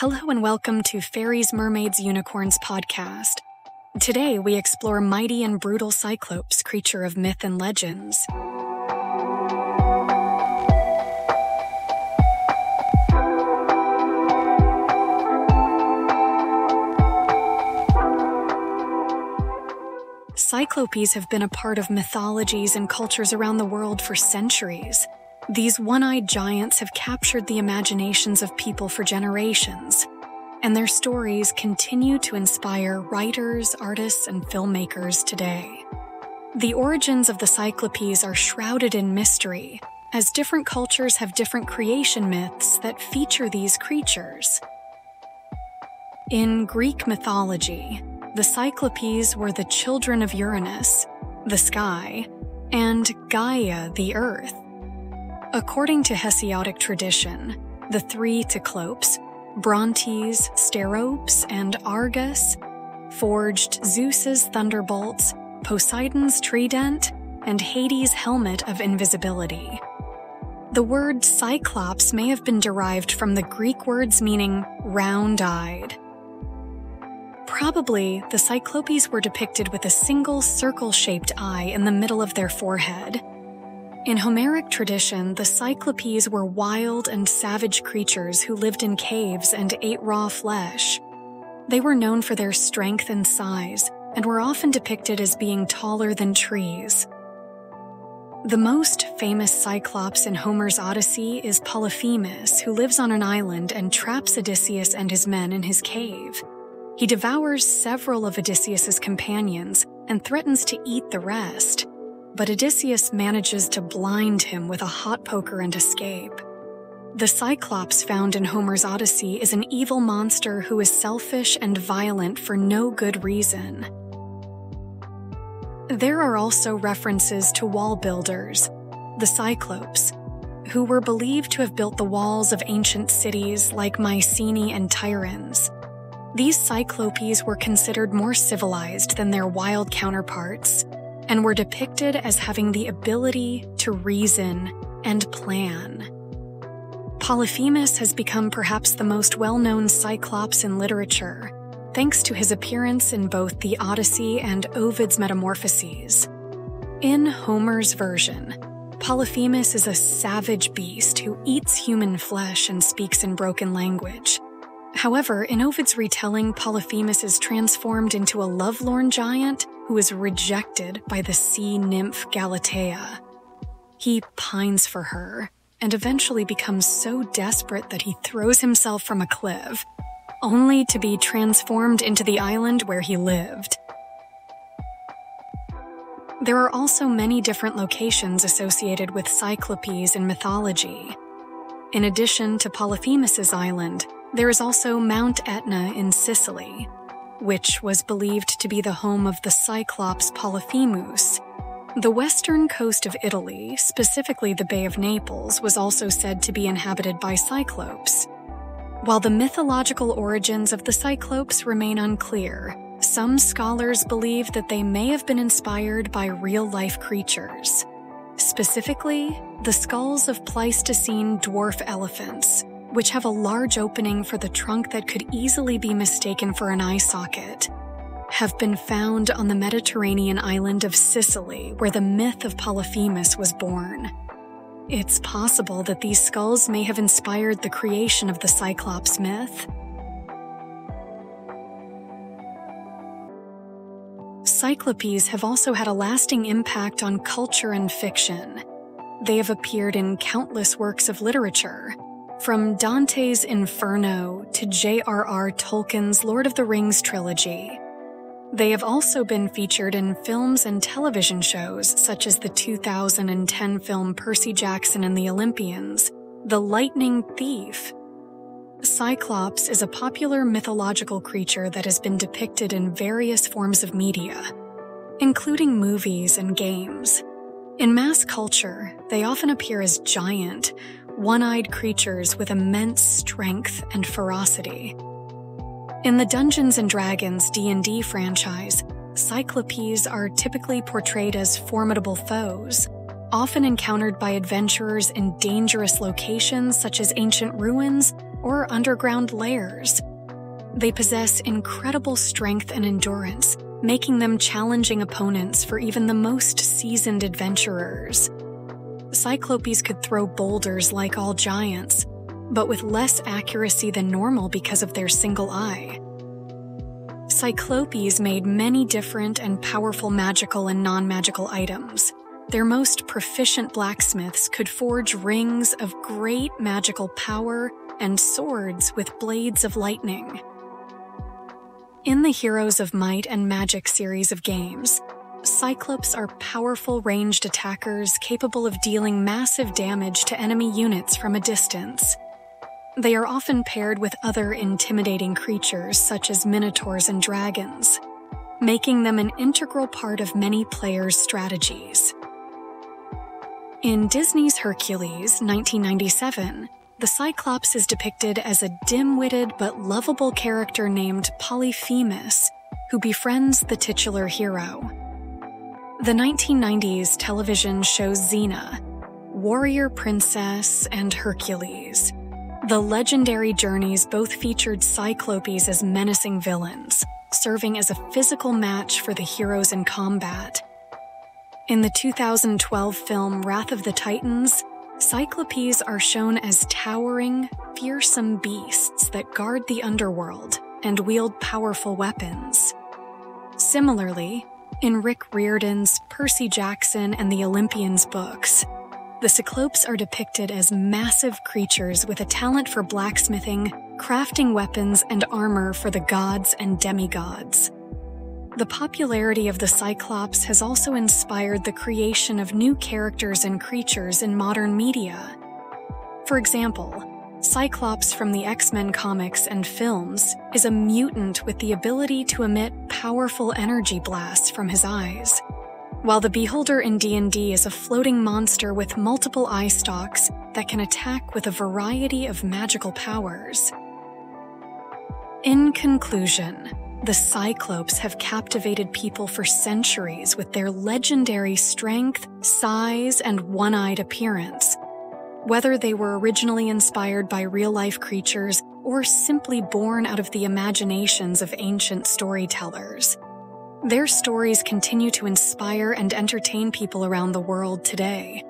Hello and welcome to Fairies, Mermaids, Unicorns podcast. Today we explore mighty and brutal Cyclopes, creature of myth and legends. Cyclopes have been a part of mythologies and cultures around the world for centuries. These one-eyed giants have captured the imaginations of people for generations, and their stories continue to inspire writers, artists, and filmmakers today. The origins of the Cyclopes are shrouded in mystery, as different cultures have different creation myths that feature these creatures. In Greek mythology, the Cyclopes were the children of Uranus, the sky, and Gaia, the earth. According to Hesiodic tradition, the three Cyclopes, Brontes, Steropes, and Argus, forged Zeus's thunderbolts, Poseidon's trident, and Hades' helmet of invisibility. The word Cyclops may have been derived from the Greek words meaning round-eyed. Probably, the Cyclopes were depicted with a single circle-shaped eye in the middle of their forehead. In Homeric tradition, the Cyclopes were wild and savage creatures who lived in caves and ate raw flesh. They were known for their strength and size, and were often depicted as being taller than trees. The most famous Cyclops in Homer's Odyssey is Polyphemus, who lives on an island and traps Odysseus and his men in his cave. He devours several of Odysseus's companions and threatens to eat the rest. But Odysseus manages to blind him with a hot poker and escape. The Cyclops found in Homer's Odyssey is an evil monster who is selfish and violent for no good reason. There are also references to wall builders, the Cyclopes, who were believed to have built the walls of ancient cities like Mycenae and Tiryns. These Cyclopes were considered more civilized than their wild counterparts, and were depicted as having the ability to reason and plan. Polyphemus has become perhaps the most well-known Cyclops in literature, thanks to his appearance in both the Odyssey and Ovid's Metamorphoses. In Homer's version, Polyphemus is a savage beast who eats human flesh and speaks in broken language. However, in Ovid's retelling, Polyphemus is transformed into a lovelorn giant who is rejected by the sea nymph Galatea. He pines for her, and eventually becomes so desperate that he throws himself from a cliff, only to be transformed into the island where he lived. There are also many different locations associated with Cyclopes in mythology. In addition to Polyphemus's island, there is also Mount Etna in Sicily, which was believed to be the home of the Cyclops Polyphemus. The western coast of Italy, specifically the Bay of Naples, was also said to be inhabited by Cyclopes. While the mythological origins of the Cyclopes remain unclear, some scholars believe that they may have been inspired by real-life creatures. Specifically, the skulls of Pleistocene dwarf elephants, which have a large opening for the trunk that could easily be mistaken for an eye socket, have been found on the Mediterranean island of Sicily, where the myth of Polyphemus was born. It's possible that these skulls may have inspired the creation of the Cyclops myth. Cyclopes have also had a lasting impact on culture and fiction. They have appeared in countless works of literature, from Dante's Inferno to J.R.R. Tolkien's Lord of the Rings trilogy. They have also been featured in films and television shows such as the 2010 film Percy Jackson and the Olympians, The Lightning Thief. Cyclops is a popular mythological creature that has been depicted in various forms of media, including movies and games. In mass culture, they often appear as giant, one-eyed creatures with immense strength and ferocity. In the Dungeons & Dragons D&D franchise, Cyclopes are typically portrayed as formidable foes, often encountered by adventurers in dangerous locations such as ancient ruins or underground lairs. They possess incredible strength and endurance, making them challenging opponents for even the most seasoned adventurers. Cyclopes could throw boulders like all giants, but with less accuracy than normal because of their single eye. Cyclopes made many different and powerful magical and non-magical items. Their most proficient blacksmiths could forge rings of great magical power and swords with blades of lightning. In the Heroes of Might and Magic series of games, Cyclopes are powerful ranged attackers capable of dealing massive damage to enemy units from a distance. They are often paired with other intimidating creatures such as minotaurs and dragons, making them an integral part of many players' strategies. In Disney's Hercules, 1997, the Cyclops is depicted as a dim-witted but lovable character named Polyphemus, who befriends the titular hero. The 1990s television show Xena, Warrior Princess, and Hercules. The legendary journeys both featured Cyclopes as menacing villains, serving as a physical match for the heroes in combat. In the 2012 film Wrath of the Titans, Cyclopes are shown as towering, fearsome beasts that guard the underworld and wield powerful weapons. Similarly, in Rick Riordan's Percy Jackson and the Olympians books, the Cyclopes are depicted as massive creatures with a talent for blacksmithing, crafting weapons, and armor for the gods and demigods. The popularity of the Cyclops has also inspired the creation of new characters and creatures in modern media. For example, Cyclops from the X-Men comics and films is a mutant with the ability to emit powerful energy blasts from his eyes, while the Beholder in D&D is a floating monster with multiple eye stalks that can attack with a variety of magical powers. In conclusion, the Cyclopes have captivated people for centuries with their legendary strength, size, and one-eyed appearance. Whether they were originally inspired by real-life creatures or simply born out of the imaginations of ancient storytellers, their stories continue to inspire and entertain people around the world today.